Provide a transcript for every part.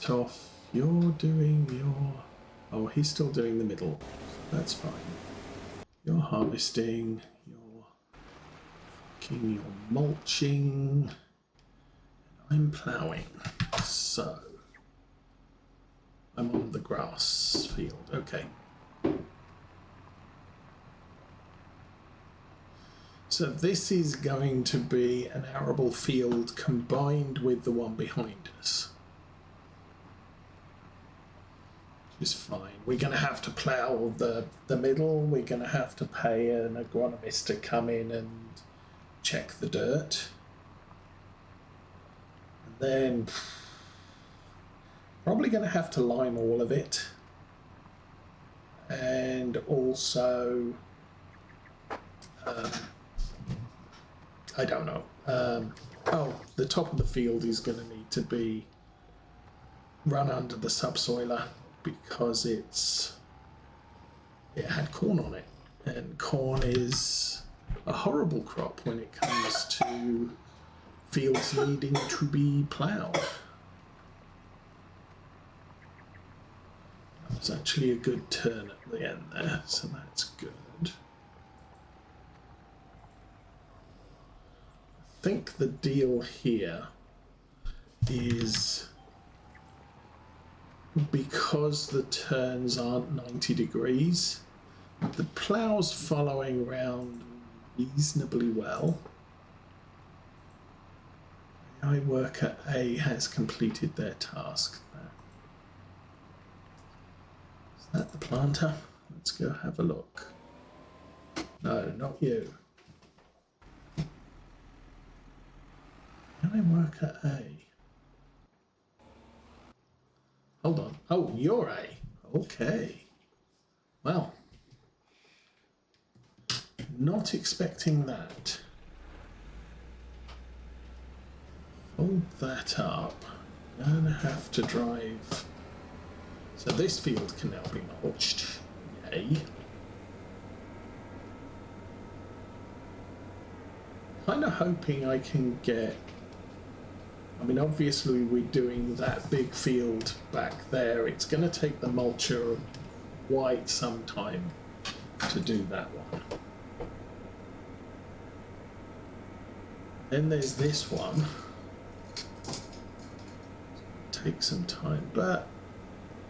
dropped off. You're doing your... Oh, he's still doing the middle. That's fine. You're harvesting. You're fucking... You're mulching. I'm ploughing. So... I'm on the grass field. Okay. So this is going to be an arable field combined with the one behind us. Which is fine. We're going to have to plough the middle. We're going to have to pay an agronomist to come in and check the dirt. And then probably going to have to lime all of it. And also... I don't know. Oh, the top of the field is going to need to be run under the subsoiler because it had corn on it, and corn is a horrible crop when it comes to fields needing to be ploughed. That was actually a good turn at the end there, so that's good. I think the deal here is because the turns aren't 90 degrees, the plough's following round reasonably well. AI worker A has completed their task there. Is that the planter? Let's go have a look. No, not you. AI worker A. Hold on. Oh, you're A. Okay. Well, not expecting that. Fold that up. Gonna have to drive. So this field can now be mulched. Yay. Kind of hoping I can get... I mean, obviously we're doing that big field back there. It's going to take the mulcher quite some time to do that one. Then there's this one. Take some time, but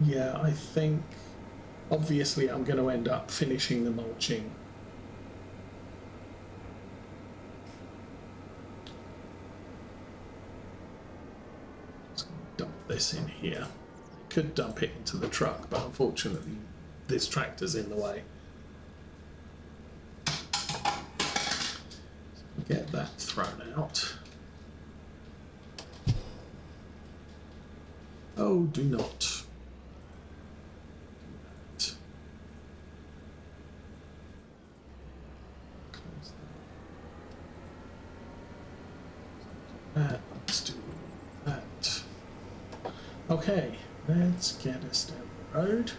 yeah, I think obviously I'm going to end up finishing the mulching. This in here. I could dump it into the truck, but unfortunately this tractor's in the way. So get that thrown out. Oh, do not do that. Close that. Let's do that. Okay, let's get us down the road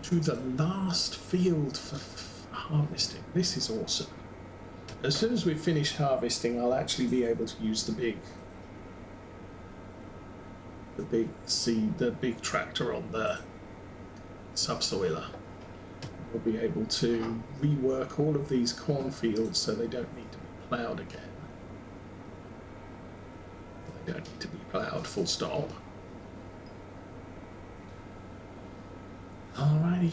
to the last field for harvesting. This is awesome. As soon as we've finished harvesting, I'll actually be able to use the big tractor on the subsoiler. We'll be able to rework all of these cornfields so they don't need to be ploughed again. Don't need to be ploughed, full stop. Alrighty.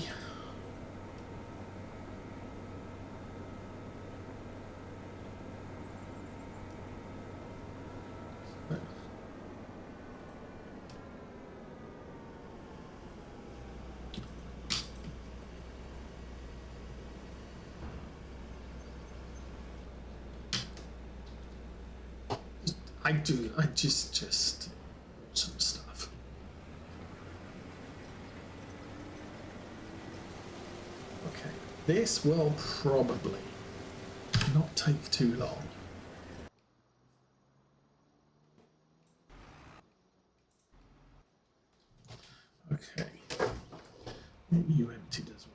I just some stuff. Okay, this will probably not take too long. Okay, maybe you emptied as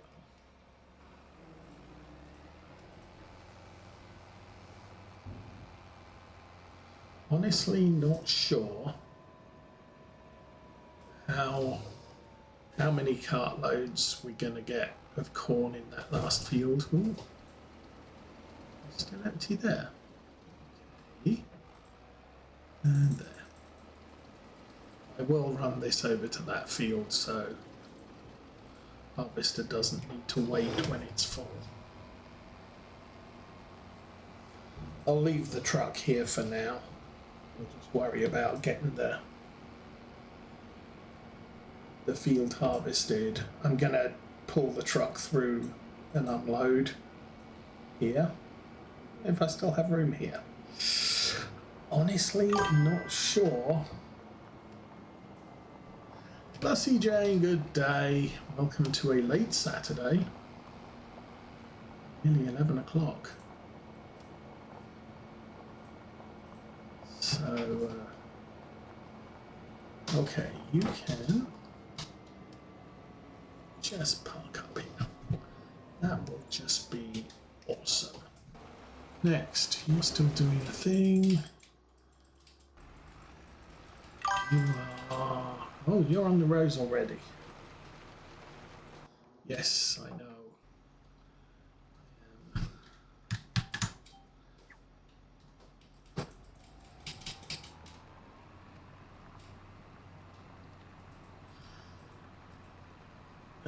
well. Honestly, not sure how many cartloads we're going to get of corn in that last field. Ooh, still empty there. Okay. And there. I will run this over to that field so harvester doesn't need to wait when it's full. I'll leave the truck here for now. We'll just worry about getting the field harvested. I'm gonna pull the truck through and unload here if I still have room here. Honestly, not sure. Bussy Jane, good day. Welcome to a late Saturday. Nearly 11 o'clock. So, okay, you can just park up here. That will just be awesome. Next, you're still doing a thing. You are... Oh, you're on the rows already. Yes, I know.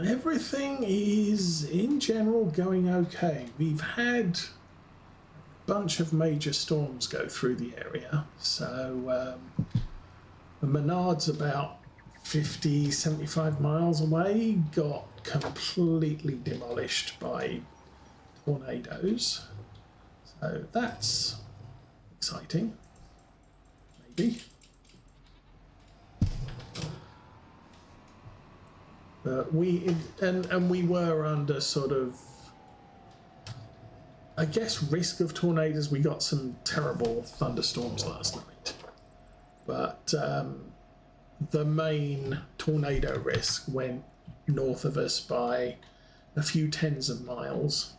Everything is, in general, going okay. We've had a bunch of major storms go through the area. So the Menard's about 50, 75 miles away, got completely demolished by tornadoes. So that's exciting, maybe. But we were under sort of, I guess, risk of tornadoes. We got some terrible thunderstorms last night, but the main tornado risk went north of us by a few tens of miles.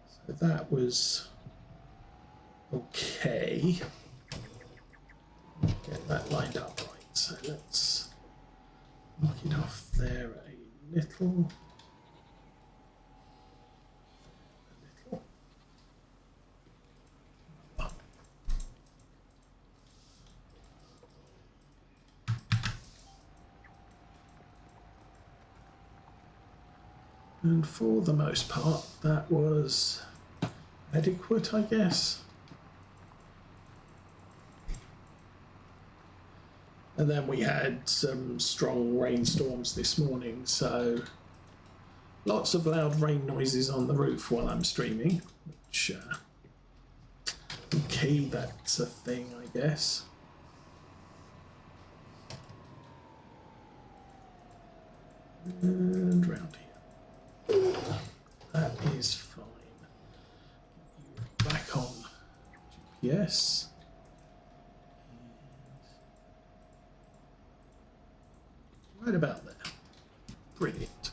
So that was okay. Get that lined up right. So let's knock it off there a little. And for the most part, that was adequate, I guess. And then we had some strong rainstorms this morning, so lots of loud rain noises on the roof while I'm streaming, which, okay, that's a thing, I guess. And round here. That is fine. Get you back on GPS. Right about there. Brilliant.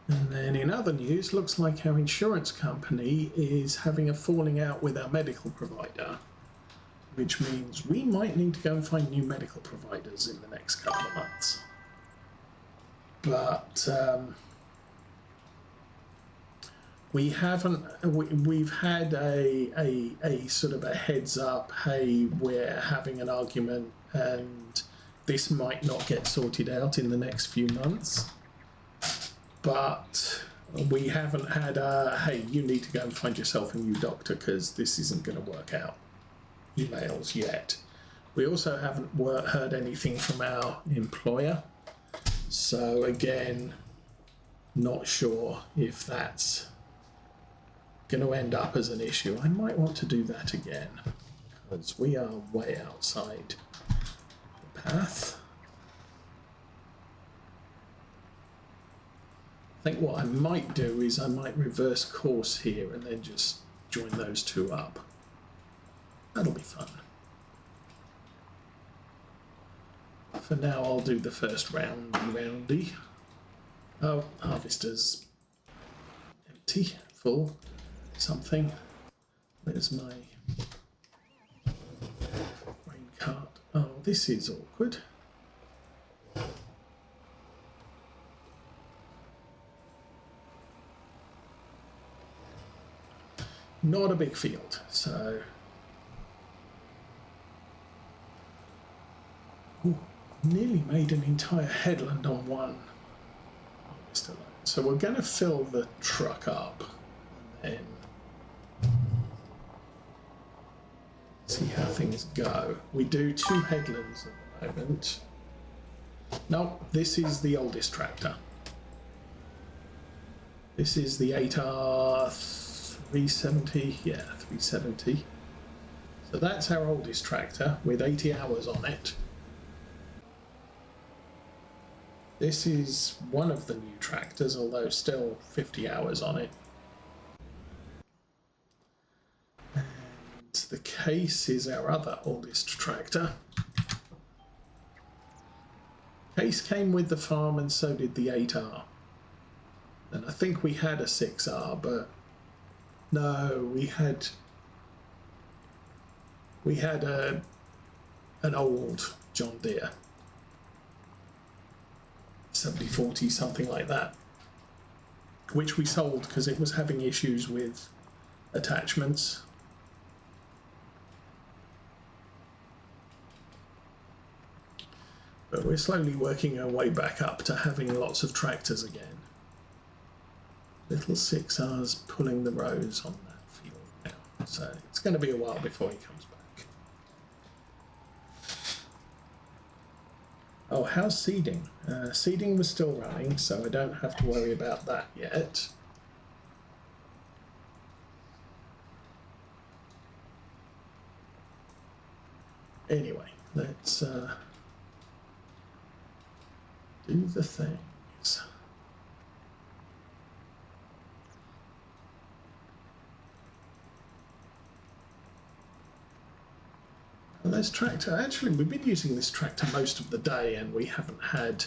And then in other news, looks like our insurance company is having a falling out with our medical provider, which means we might need to go and find new medical providers in the next couple of months. But we haven't. We've had a sort of a heads up. Hey, we're having an argument, and this might not get sorted out in the next few months. But we haven't had a, hey, you need to go and find yourself a new doctor because this isn't going to work out emails yet. We also haven't heard anything from our employer. So again, not sure if that's going to end up as an issue. I might want to do that again because we are way outside the path. I think what I might do is I might reverse course here and then just join those two up. That'll be fun. For now, I'll do the first roundy. Oh, harvester's empty, full, something. There's my grain cart. Oh, this is awkward. Not a big field, so... Ooh, nearly made an entire headland on one. So we're going to fill the truck up and then see how things go. We do 2 headlands at the moment. No, this is the oldest tractor. This is the 8R370, yeah, 370. So that's our oldest tractor with 80 hours on it. This is one of the new tractors, although still 50 hours on it. And the Case is our other oldest tractor. Case came with the farm and so did the 8R. And I think we had a 6R, but no, we had an old John Deere. 7040, something like that, which we sold because it was having issues with attachments. But we're slowly working our way back up to having lots of tractors again. Little 6R's pulling the rows on that field now, so it's going to be a while before he comes back. Oh, how's seeding? Seeding was still running, so I don't have to worry about that yet. Anyway, let's do the things. And this tractor, actually, we've been using this tractor most of the day and we haven't had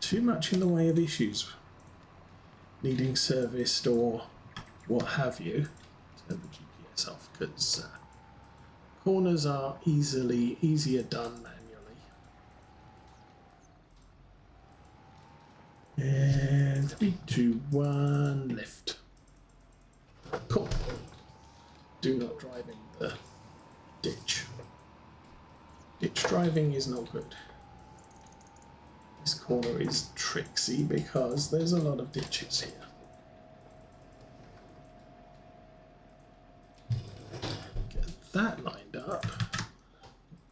too much in the way of issues needing serviced or what have you. Turn the GPS off because corners are easier done manually. And 3, 2, 1, lift. Cool. Do not drive in the ditch. Ditch driving is no good. This corner is tricksy because there's a lot of ditches here. Get that lined up.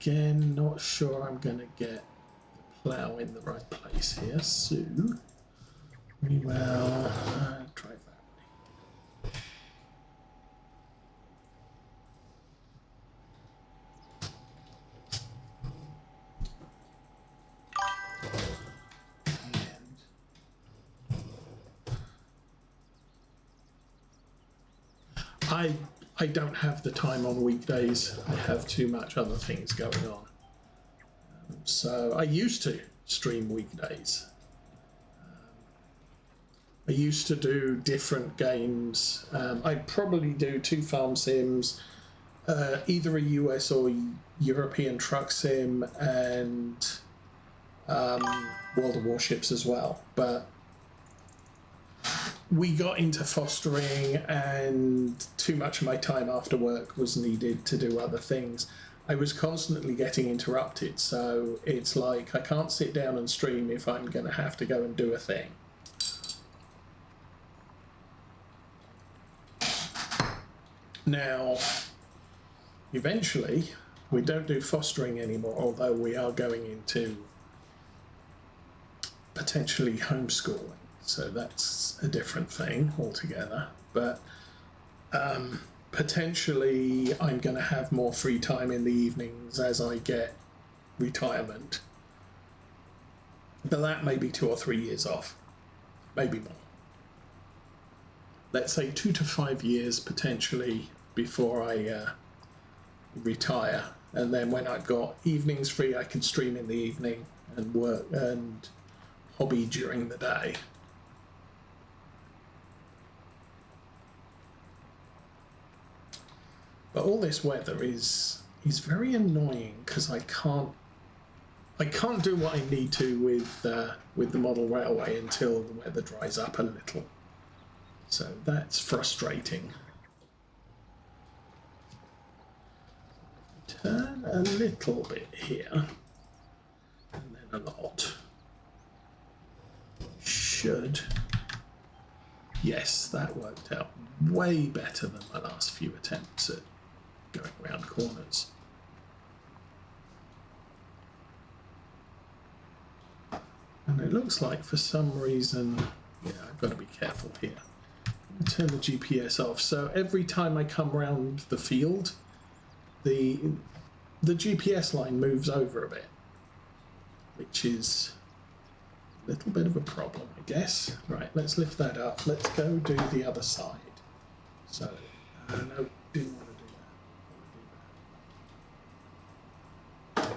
Again, not sure I'm going to get the plow in the right place here, so we will drive that way. I don't have the time on weekdays. I have too much other things going on. So I used to stream weekdays. I used to do different games. I probably do 2 farm sims, either a US or European truck sim, and World of Warships as well. But we got into fostering and too much of my time after work was needed to do other things. I was constantly getting interrupted, so it's like I can't sit down and stream if I'm going to have to go and do a thing. Now, eventually, we don't do fostering anymore, although we are going into potentially homeschooling. So that's a different thing altogether. But potentially I'm going to have more free time in the evenings as I get retirement. But that may be 2 or 3 years off, maybe more. Let's say 2 to 5 years potentially before I retire and then when I've got evenings free, I can stream in the evening and work and hobby during the day. But all this weather is very annoying because I can't do what I need to with the model railway until the weather dries up a little. So that's frustrating. Turn a little bit here, and then a lot. Should. Yes, that worked out way better than my last few attempts at going around corners. And it looks like for some reason, yeah, I've got to be careful here. Turn the GPS off. So every time I come around the field, the GPS line moves over a bit, which is a little bit of a problem, I guess. Right, let's lift that up. Let's go do the other side. So, no, didn't want to do that.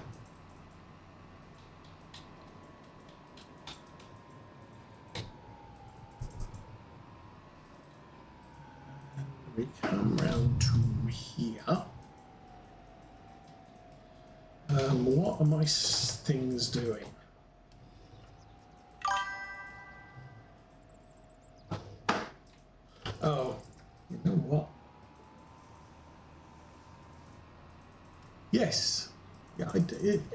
And we come round to here. What are my things doing? Oh, you know what? Yes. Yeah,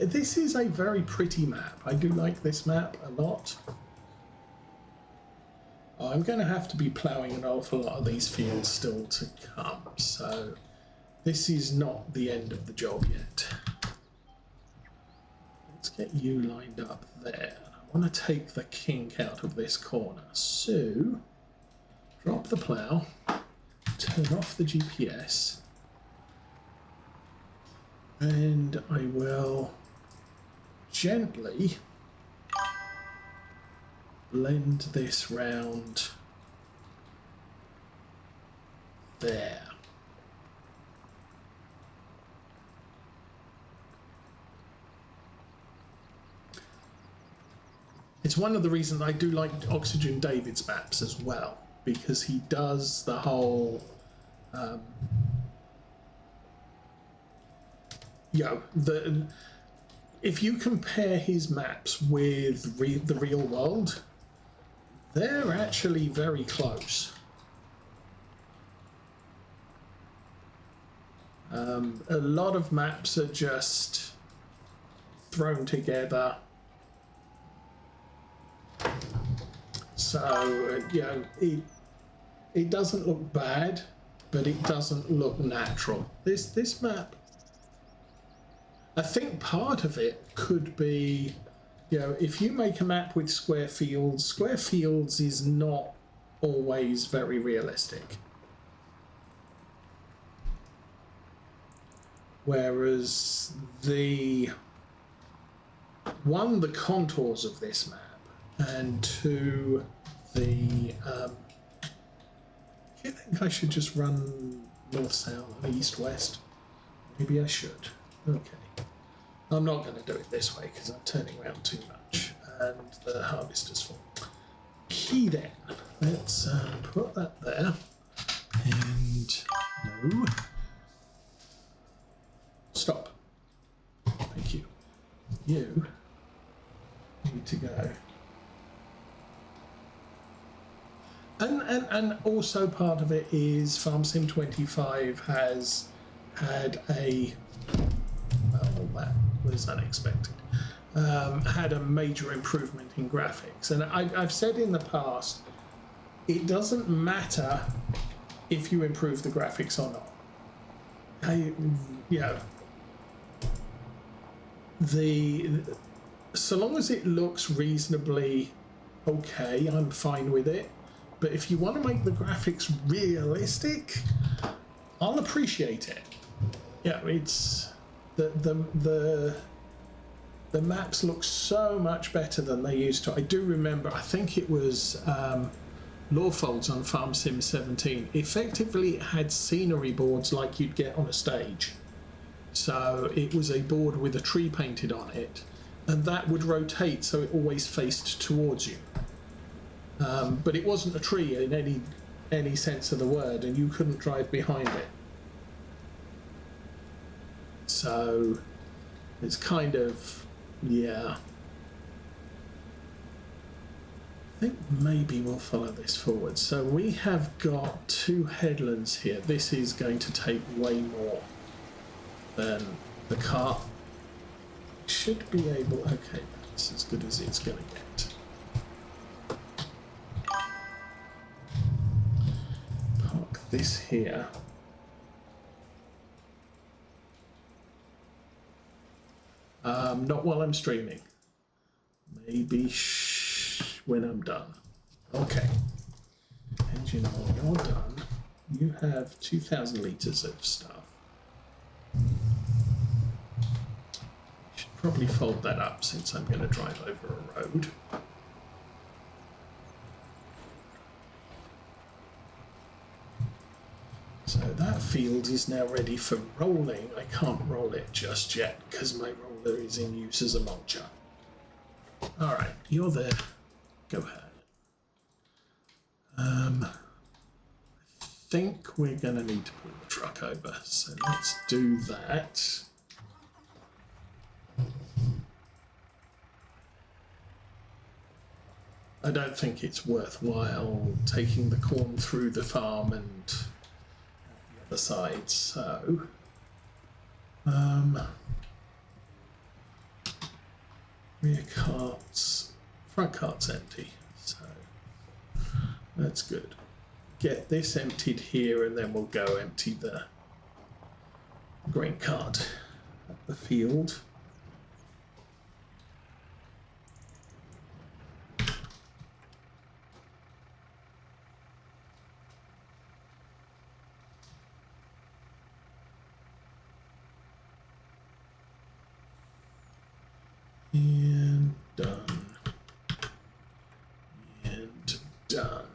this is a very pretty map. I do like this map a lot. I'm going to have to be ploughing an awful lot of these fields still to come, so this is not the end of the job yet. Let's get you lined up there. I want to take the kink out of this corner. So, drop the plough, turn off the GPS, and I will gently blend this round there. It's one of the reasons I do like Oxygen David's maps as well, because he does the whole, if you compare his maps with the real world, they're actually very close. A lot of maps are just thrown together. So, it doesn't look bad, but it doesn't look natural. This map, I think part of it could be, if you make a map with square fields is not always very realistic. Whereas the contours of this map, and two, I think I should just run north-south, east-west. Maybe I should. Okay. I'm not going to do it this way because I'm turning around too much and the harvester's full. Key then. Let's put that there. And no. Stop. Thank you. You need to go. And also part of it is FS25 has had a, well, that was unexpected, had a major improvement in graphics. And I've said in the past, it doesn't matter if you improve the graphics or not. So long as it looks reasonably okay, I'm fine with it. But if you want to make the graphics realistic, I'll appreciate it. Yeah, it's the maps look so much better than they used to. I do remember, I think it was Lawfolds on Farm Sim 17. Effectively, it had scenery boards like you'd get on a stage. So it was a board with a tree painted on it, and that would rotate so it always faced towards you. But it wasn't a tree in any sense of the word, and you couldn't drive behind it. So it's kind of, yeah. I think maybe we'll follow this forward. So we have got 2 headlands here. This is going to take way more than the cart should be able. Okay, that's as good as it's going to get. Park this here. Not while I'm streaming. Maybe when I'm done. Okay. Engine on, you're done. You have 2,000 litres of stuff. Should probably fold that up since I'm going to drive over a road. So that field is now ready for rolling. I can't roll it just yet because my roller is in use as a mulcher. All right, you're there. Go ahead. I think we're going to need to pull the truck over, so let's do that. I don't think it's worthwhile taking the corn through the farm and the other side, so rear carts, front cart's empty, so that's good. Get this emptied here and then we'll go empty the grain cart at the field. And done. And done.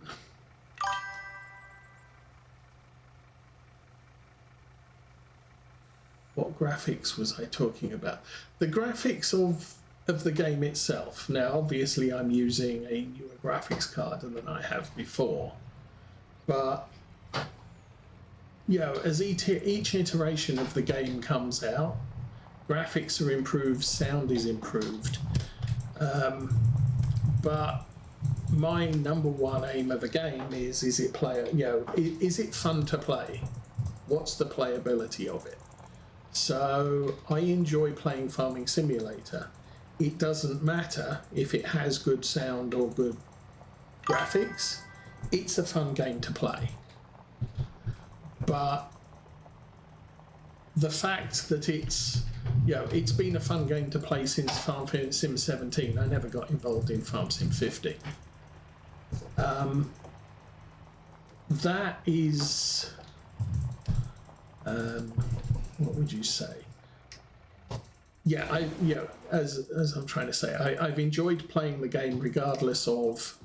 What graphics was I talking about? The graphics of the game itself. Now, obviously, I'm using a newer graphics card than I have before, but you know, as each iteration of the game comes out, graphics are improved, sound is improved, but my number one aim of a game is it is it fun to play? What's the playability of it? So I enjoy playing Farming Simulator. It doesn't matter if it has good sound or good graphics. It's a fun game to play. But the fact that it's been a fun game to play since Farm Sim 17. I never got involved in Farm Sim 50. That is, what would you say? Yeah, as I'm trying to say, I've enjoyed playing the game regardless of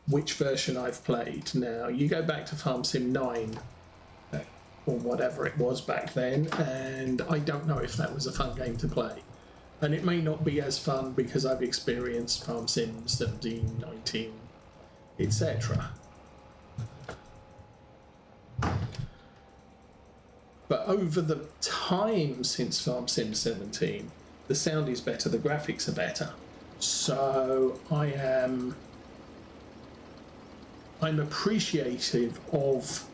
which version I've played. Now, you go back to Farm Sim 9, or whatever it was back then, and I don't know if that was a fun game to play. And it may not be as fun because I've experienced Farm Sim 17, 19, etc. But over the time since Farm Sim 17, the sound is better, the graphics are better. So I'm appreciative of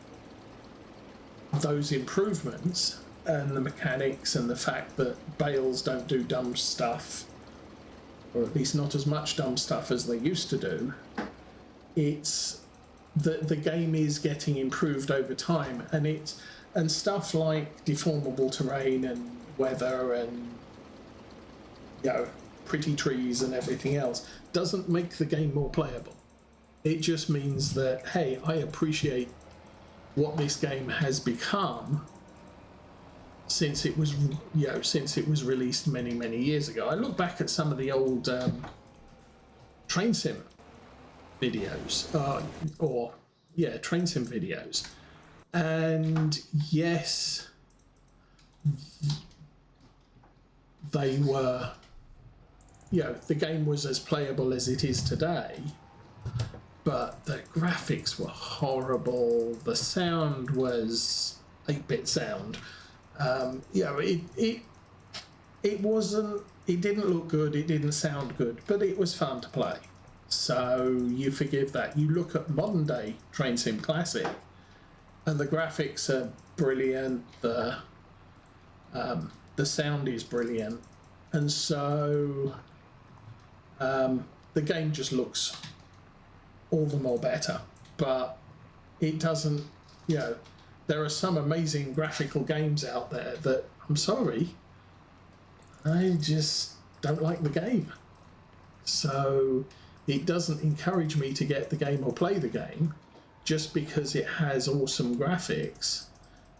those improvements and the mechanics and the fact that bales don't do dumb stuff, or at least not as much dumb stuff as they used to do. It's the game is getting improved over time, and stuff like deformable terrain and weather and pretty trees and everything else doesn't make the game more playable. It just means that, hey, I appreciate what this game has become since it was released many years ago. I look back at some of the old train sim videos, train sim videos, and yes, they were, you know, the game was as playable as it is today, but the graphics were horrible. The sound was 8-bit sound. You know, it wasn't, it didn't look good, it didn't sound good, but it was fun to play. So you forgive that. You look at modern day Train Sim Classic, and the graphics are brilliant. The sound is brilliant, and so the game just looks all the more better. But it doesn't. You know, there are some amazing graphical games out there that, I'm sorry, I just don't like the game. So it doesn't encourage me to get the game or play the game just because it has awesome graphics,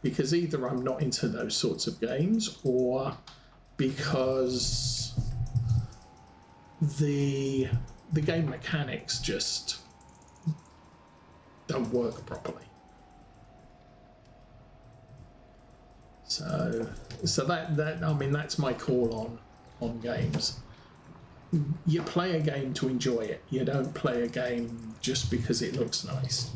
because either I'm not into those sorts of games, or because the game mechanics just don't work properly. So that I mean, that's my call on games. You play a game to enjoy it. You don't play a game just because it looks nice.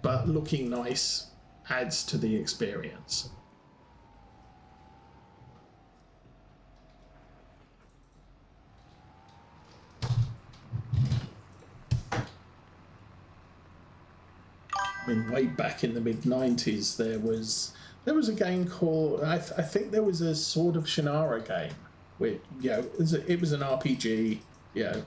But looking nice adds to the experience. I mean, way back in the mid-90s, there was a game called, I think there was a Sword of Shannara game, which, you know, it was an RPG, you know,